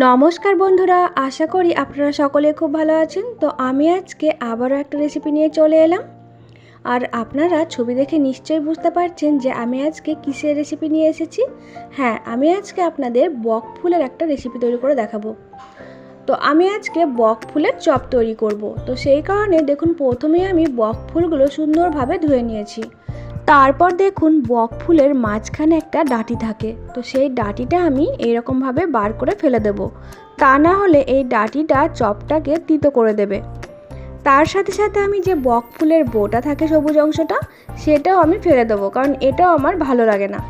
নমস্কার বন্ধুরা, আশা করি আপনারা সকলে খুব ভালো আছেন। তো আমি আজকে আবারও একটা রেসিপি নিয়ে চলে এলাম। আর আপনারা ছবি দেখে নিশ্চয়ই বুঝতে পারছেন যে আমি আজকে কিসের রেসিপি নিয়ে এসেছি। হ্যাঁ, আমি আজকে আপনাদের বক ফুলের একটা রেসিপি তৈরি করে দেখাবো। তো আমি আজকে বক ফুলের চপ তৈরি করব। তো সেই কারণে দেখুন, প্রথমেই আমি বক ফুলগুলো সুন্দরভাবে ধুয়ে নিয়েছি। তারপর দেখুন, বক ফুলের মাঝখানে একটা ডাঁটি থাকে, তো সেই ডাঁটিটা আমি এইরকমভাবে বার করে ফেলে দেব। তা না হলে এই ডাঁটিটা চপটাকে তিতো করে দেবে। তার সাথে সাথে আমি যে বক ফুলের বোটা থাকে, সবুজ অংশটা, সেটাও আমি ফেলে দেবো, কারণ এটাও আমার ভালো লাগে না।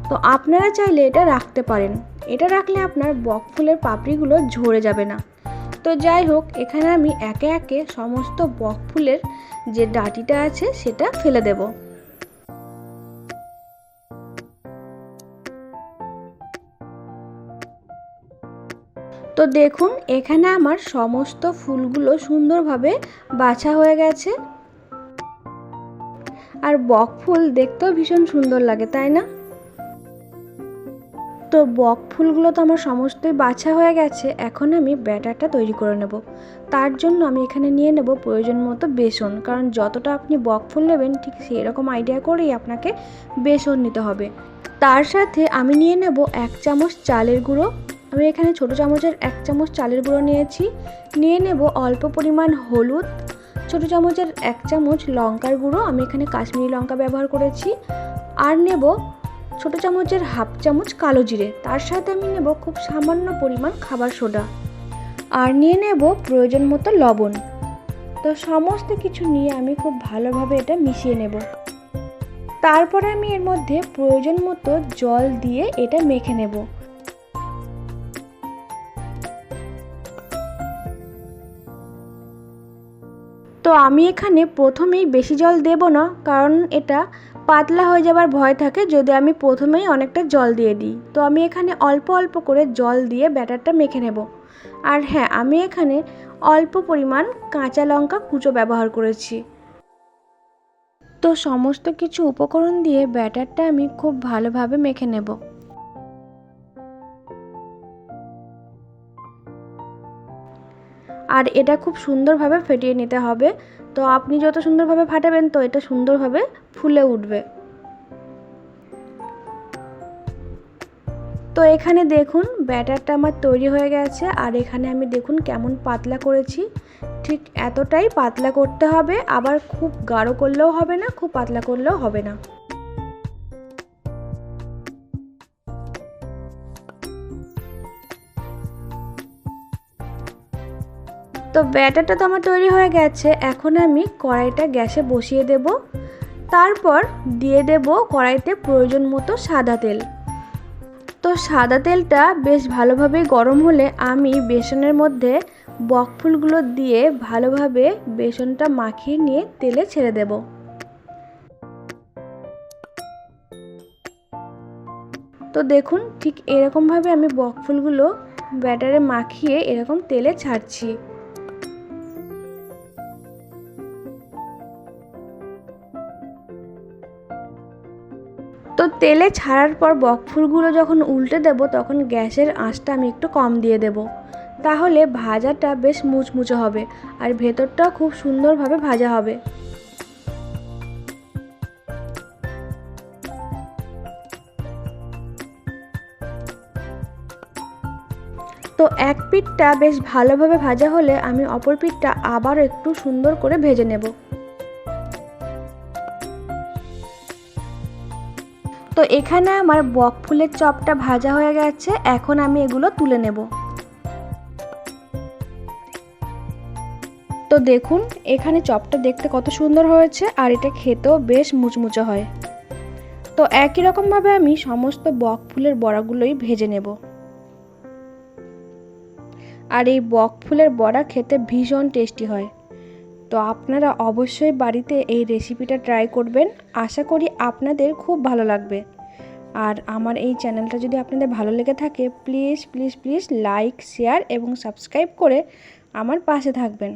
তো আপনারা চাইলে এটা রাখতে পারেন, এটা রাখলে আপনার বক ফুলের পাপড়িগুলো ঝরে যাবে না। তো যাই হোক, এখানে আমি একে একে সমস্ত বক ফুলের যে ডাঁটিটা আছে সেটা ফেলে দেব। তো দেখুন, এখানে আমার সমস্ত ফুলগুলো সুন্দরভাবে বাছা হয়ে গেছে। আর বক ফুল দেখতেও ভীষণ সুন্দর লাগে, তাই না? তো বক ফুলগুলো তো আমার সমস্তই বাছা হয়ে গেছে। এখন আমি ব্যাটারটা তৈরি করে নেব। তার জন্য আমি এখানে নিয়ে নেব প্রয়োজন মতো বেসন, কারণ যতটা আপনি বক ফুল নেবেন ঠিক সেই রকম আইডিয়া করেই আপনাকে বেসন নিতে হবে। তার সাথে আমি নিয়ে নেব 1 চামচ চালের গুঁড়ো। আমি এখানে ছোটো চামচের 1 চামচ চালের গুঁড়ো নিয়েছি। নিয়ে নেব অল্প পরিমাণ হলুদ, ছোটো চামচের 1 চামচ লঙ্কার গুঁড়ো, আমি এখানে কাশ্মীরি লঙ্কা ব্যবহার করেছি। আর নেব ছোটো চামচের 1/2 চামচ কালো জিরে। তার সাথে আমি নেব খুব সামান্য পরিমাণ খাবার সোডা। আর নিয়ে নেব প্রয়োজন মতো লবণ। তো সমস্ত কিছু নিয়ে আমি খুব ভালোভাবে এটা মিশিয়ে নেব। তারপরে আমি এর মধ্যে প্রয়োজন মতো জল দিয়ে এটা মেখে নেব। তো আমি এখানে প্রথমেই বেশি জল দেব না, কারণ এটা পাতলা হয়ে যাবার ভয় থাকে যদি আমি প্রথমেই অনেকটা জল দিয়ে দিই। তো আমি এখানে অল্প অল্প করে জল দিয়ে ব্যাটারটা মেখে নেব। আর হ্যাঁ, আমি এখানে অল্প পরিমাণ কাঁচা লঙ্কা কুচো ব্যবহার করেছি। তো সমস্ত কিছু উপকরণ দিয়ে ব্যাটারটা আমি খুব ভালোভাবে মেখে নেব। আর এটা খুব সুন্দরভাবে ফেটিয়ে নিতে হবে। তো আপনি যত সুন্দরভাবে ফাটাবেন তো এটা সুন্দরভাবে ফুলে উঠবে। তো এখানে দেখুন, ব্যাটারটা আমার তৈরি হয়ে গেছে। আর এখানে আমি দেখুন কেমন পাতলা করেছি। ঠিক এতটাই পাতলা করতে হবে, আবার খুব গাঢ় করলেও হবে না, খুব পাতলা করলেও হবে না। তো ব্যাটারটা তো আমার তৈরি হয়ে গেছে। এখন আমি কড়াইটা গ্যাসে বসিয়ে দেব। তারপর দিয়ে দেব কড়াইতে প্রয়োজন মতো সাদা তেল। তো সাদা তেলটা বেশ ভালোভাবে গরম হলে আমি বেসনের মধ্যে বক ফুলগুলো দিয়ে ভালোভাবে বেসনটা মাখিয়ে নিয়ে তেলে ছেড়ে দেব। তো দেখুন, ঠিক এরকমভাবে আমি বক ফুলগুলো ব্যাটারে মাখিয়ে এরকম তেলে ছাড়ছি। তো তেলে ছাড়ার পর বক ফুলগুলো যখন উল্টে দেব, তখন গ্যাসের আঁচটা আমি একটু কম দিয়ে দেব। তাহলে ভাজাটা বেশ মুচমুচে হবে আর ভেতরটাও খুব সুন্দরভাবে ভাজা হবে। তো এক পিঠটা বেশ ভালোভাবে ভাজা হলে আমি অপর পিঠটা আবার একটু সুন্দর করে ভেজে নেব। তো এখানে আমার বক ফুলের চপটা ভাজা হয়ে গেছে। এখন আমি এগুলো তুলে নেব। তো দেখুন, এখানে চপটা দেখতে কত সুন্দর হয়েছে আর এটা খেতেও বেশ মুচমুচে হয়। তো একই রকমভাবে আমি সমস্ত বক ফুলের বড়াগুলোই ভেজে নেব। আর এই বক ফুলের বড়া খেতে ভীষণ টেস্টি হয়। তো আপনারা অবশ্যই বাড়িতে এই রেসিপিটা ট্রাই করবেন। আশা করি আপনাদের খুব ভালো লাগবে। আর আমার এই চ্যানেলটা যদি আপনাদের ভালো লেগে থাকে, please please please like, share এবং সাবস্ক্রাইব করে আমার পাশে থাকবেন।